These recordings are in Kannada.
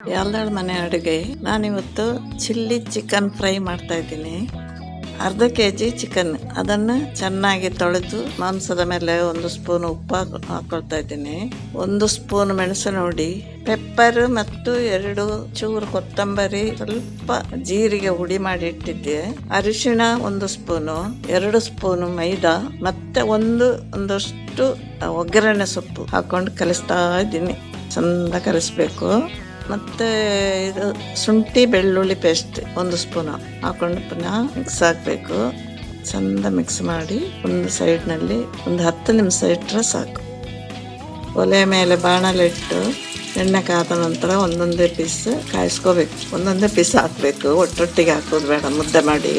ಯಾಲ್ದಾಳ್ ಮನೆ ಅಡುಗೆ. ನಾನಿವತ್ತು ಚಿಲ್ಲಿ ಚಿಕನ್ ಫ್ರೈ ಮಾಡ್ತಾ ಇದ್ದೀನಿ. ಅರ್ಧ ಕೆಜಿ ಚಿಕನ್, ಅದನ್ನು ಚೆನ್ನಾಗಿ ತೊಳೆದು ಮಾಂಸದ ಮೇಲೆ 1 ಸ್ಪೂನ್ ಉಪ್ಪು ಹಾಕೊಳ್ತಾ ಇದ್ದೀನಿ. 1 ಸ್ಪೂನ್ ಮೆಣಸಿನ ಹುಡಿ, ಪೆಪ್ಪರ್ ಮತ್ತು 2 ಚೂರು ಕೊತ್ತಂಬರಿ, ಸ್ವಲ್ಪ ಜೀರಿಗೆ ಹುಡಿ ಮಾಡಿ ಇಟ್ಟಿದ್ದೆ. ಅರಿಶಿಣ 1 ಸ್ಪೂನು, 2 ಸ್ಪೂನು ಮೈದಾ, ಮತ್ತೆ ಒಂದಷ್ಟು ಒಗ್ಗರಣೆ ಸೊಪ್ಪು ಹಾಕೊಂಡು ಕಲಿಸ್ತಾ ಇದ್ದೀನಿ. ಚಂದ ಕಲಿಸ್ಬೇಕು. ಮತ್ತು ಇದು ಶುಂಠಿ ಬೆಳ್ಳುಳ್ಳಿ ಪೇಸ್ಟ್ 1 ಸ್ಪೂನು ಹಾಕೊಂಡು ಪುನಃ ಮಿಕ್ಸ್ ಹಾಕಬೇಕು. ಚಂದ ಮಿಕ್ಸ್ ಮಾಡಿ ಒಂದು ಸೈಡ್ನಲ್ಲಿ ಒಂದು 10 ನಿಮಿಷ ಇಟ್ಟರೆ ಸಾಕು. ಒಲೆ ಮೇಲೆ ಬಾಣಲೆ ಇಟ್ಟು ಎಣ್ಣೆ ಕಾದ ನಂತರ ಒಂದೊಂದೇ ಪೀಸ್ ಕಾಯಿಸ್ಕೋಬೇಕು. ಒಂದೊಂದೇ ಪೀಸ್ ಹಾಕಬೇಕು, ಒಟ್ಟೊಟ್ಟಿಗೆ ಹಾಕೋದು ಬೇಡ, ಮುದ್ದೆ ಮಾಡಿ.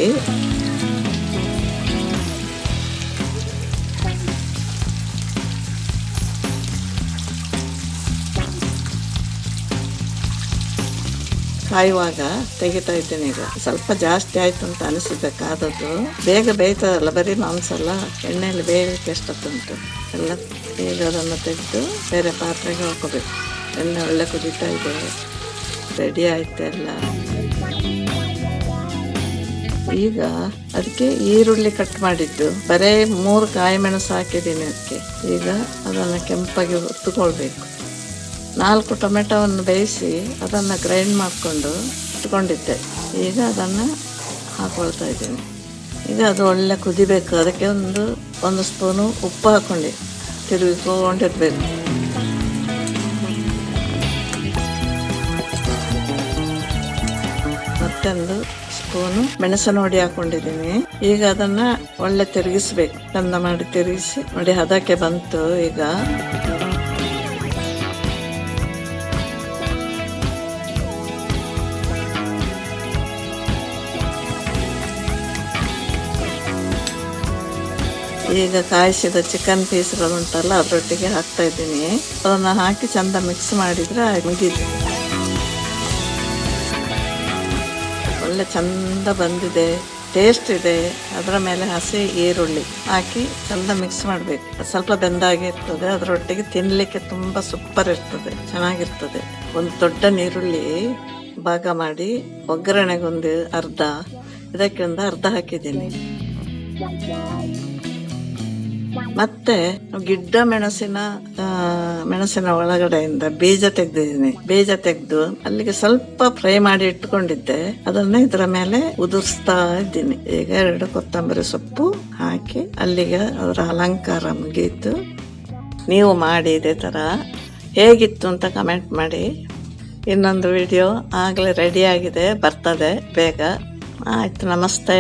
ಕಾಯುವಾಗ ತೆಗಿತಾ ಇದ್ದೇನೆ. ಈಗ ಸ್ವಲ್ಪ ಜಾಸ್ತಿ ಆಯ್ತು ಅಂತ ಅನಿಸಿದೆ. ಕಾದದ್ದು ಬೇಗ ಬೇಯ್ತದಲ್ಲ, ಬರೀ ಮಾಂಸ ಎಲ್ಲ ಎಣ್ಣೆಯಲ್ಲಿ ಬೇಯಲಿಕ್ಕೆ ಎಷ್ಟೊತ್ತುಂಟು ಎಲ್ಲ. ಈಗ ಅದನ್ನು ತೆಗೆದು ಬೇರೆ ಪಾತ್ರೆಗೆ ಹಾಕೋಬೇಕು. ಎಣ್ಣೆ ಒಳ್ಳೆ ಕುದೀತಾ ಇದೆ, ರೆಡಿ ಆಯ್ತು ಎಲ್ಲ. ಈಗ ಅದಕ್ಕೆ ಈರುಳ್ಳಿ ಕಟ್ ಮಾಡಿದ್ದು, ಬರೀ 3 ಕಾಯಿ ಮೆಣಸು ಹಾಕಿದ್ದೀನಿ ಅದಕ್ಕೆ. ಈಗ ಅದನ್ನು ಕೆಂಪಾಗಿ ಹುತ್ತುಕೊಳ್ಬೇಕು. 4 ಟೊಮೆಟೊವನ್ನು ಬೇಯಿಸಿ ಅದನ್ನು ಗ್ರೈಂಡ್ ಮಾಡಿಕೊಂಡು ಇಟ್ಕೊಂಡಿದ್ದೆ. ಈಗ ಅದನ್ನು ಹಾಕೊಳ್ತಾ ಇದ್ದೀನಿ. ಈಗ ಅದು ಒಳ್ಳೆ ಕುದಿಬೇಕು. ಅದಕ್ಕೆ ಒಂದು ಸ್ಪೂನು ಉಪ್ಪು ಹಾಕ್ಕೊಂಡು ತಿರುಗಿಕೊಂಡಿರ್ಬೇಕು. ಮತ್ತೊಂದು ಸ್ಪೂನು ಮೆಣಸಿನ ಹುಡಿ ಹಾಕೊಂಡಿದ್ದೀನಿ. ಈಗ ಅದನ್ನು ಒಳ್ಳೆ ತಿರುಗಿಸ್ಬೇಕು. ಚಂದ ಮಾಡಿ ತಿರುಗಿಸಿ ನೋಡಿ, ಅದಕ್ಕೆ ಬಂತು. ಈಗ ಈಗ ಕಾಯಿಸಿದ ಚಿಕನ್ ಪೀಸ್ಗಳುಂಟಲ್ಲ, ಅದರೊಟ್ಟಿಗೆ ಹಾಕ್ತಾ ಇದ್ದೀನಿ. ಅದನ್ನು ಹಾಕಿ ಚಂದ ಮಿಕ್ಸ್ ಮಾಡಿದರೆ ಮುಗಿದು ಒಳ್ಳೆ ಚಂದ ಬಂದಿದೆ, ಟೇಸ್ಟ್ ಇದೆ. ಅದರ ಮೇಲೆ ಹಸಿ ಈರುಳ್ಳಿ ಹಾಕಿ ಚಂದ ಮಿಕ್ಸ್ ಮಾಡಬೇಕು. ಸ್ವಲ್ಪ ಬೆಂದಾಗಿರ್ತದೆ, ಅದರೊಟ್ಟಿಗೆ ತಿನ್ನಲಿಕ್ಕೆ ತುಂಬ ಸೂಪರ್ ಇರ್ತದೆ, ಚೆನ್ನಾಗಿರ್ತದೆ. ಒಂದು ದೊಡ್ಡ ನೀರುಳ್ಳಿ ಭಾಗ ಮಾಡಿ ಒಗ್ಗರಣೆಗೊಂದು ಅರ್ಧ, ಇದಕ್ಕೆ ಒಂದು ಅರ್ಧ ಹಾಕಿದ್ದೀನಿ. ಮತ್ತೆ ಗಿಡ್ಡ ಮೆಣಸಿನ ಒಳಗಡೆಯಿಂದ ಬೀಜ ತೆಗೆದಿದ್ದೀನಿ. ಬೀಜ ತೆಗೆದು ಅಲ್ಲಿಗೆ ಸ್ವಲ್ಪ ಫ್ರೈ ಮಾಡಿ ಇಟ್ಕೊಂಡಿದ್ದೆ, ಅದನ್ನ ಇದರ ಮೇಲೆ ಉದುರಿಸ್ತಾ ಇದ್ದೀನಿ. ಈಗ 2 ಕೊತ್ತಂಬರಿ ಸೊಪ್ಪು ಹಾಕಿ ಅಲ್ಲಿಗೆ ಅದರ ಅಲಂಕಾರ ಮುಗೀತು. ನೀವು ಮಾಡಿ ಇದೇ ತರ. ಹೇಗಿತ್ತು ಅಂತ ಕಮೆಂಟ್ ಮಾಡಿ. ಇನ್ನೊಂದು ವಿಡಿಯೋ ಆಗಲೇ ರೆಡಿ ಆಗಿದೆ, ಬರ್ತದೆ ಬೇಗ. ಆಯ್ತು, ನಮಸ್ತೆ.